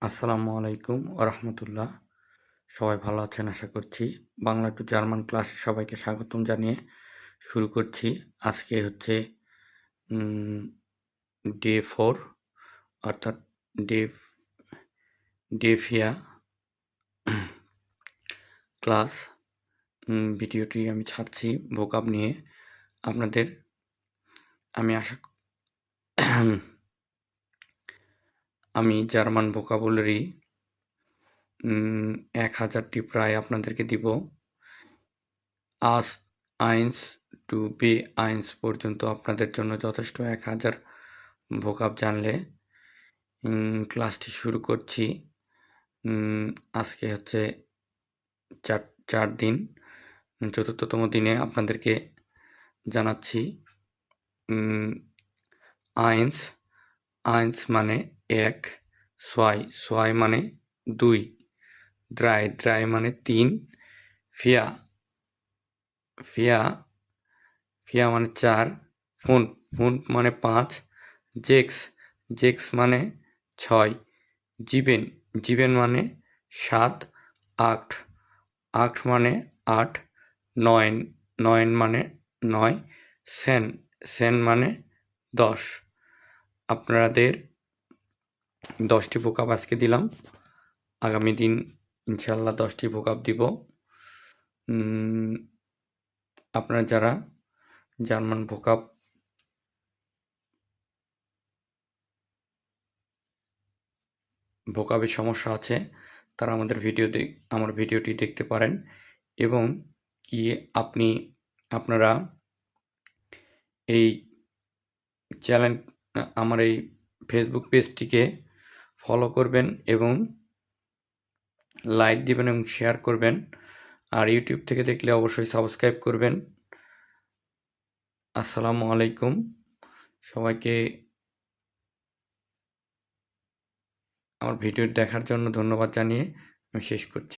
আসসালামু আলাইকুম রাহমাতুল্লাহ। সবাই ভালো আছেন আশা করছি। বাংলা টু জার্মান ক্লাসে সবাইকে স্বাগতম জানিয়ে শুরু করছি। আজকে হচ্ছে উম ডে 4 অর্থাৎ ডে ডেভিয়া ক্লাস। ভিডিওটি আমি ছাড়ছি ভোকাব নিয়ে। আপনাদের আমি আশা আমি জার্মান ভোকাবুলারি 1000টি প্রায় আপনাদেরকে দিব। আজ আইন্স টু বি আইন্স পর্যন্ত আপনাদের জন্য যথেষ্ট 1000 ভোকাব জানলে ক্লাসটি শুরু করছি। আজকে হচ্ছে চার দিন, চতুর্থতম দিনে আপনাদেরকে জানাচ্ছি আইন্স। আইন্স মানে 1, ছয় মানে 2, দ্রাই মানে 3, ফিয়া মানে 4, ফুন মানে 5, জেক্স মানে 6, জিবেন মানে 7, আট মানে 8, 9 মানে 9, সেন মানে 10। আপনাদের 10টি ভোকাব আজকে দিলাম, আগামী দিন ইনশাল্লাহ 10টি ভোকাব দিব। আপনারা যারা জার্মান ভোকাবের সমস্যা আছে তারা আমার ভিডিওটি দেখতে পারেন এবং কি আপনারা এই আমার এই ফেসবুক পেজটিকে ফলো করবেন এবং লাইক দিবেন এবং শেয়ার করবেন। আর ইউটিউব থেকে দেখলে অবশ্যই সাবস্ক্রাইব করবেন। আসসালামু আলাইকুম। সবাইকে আমার ভিডিও দেখার জন্য ধন্যবাদ জানিয়ে আমি শেষ করছি।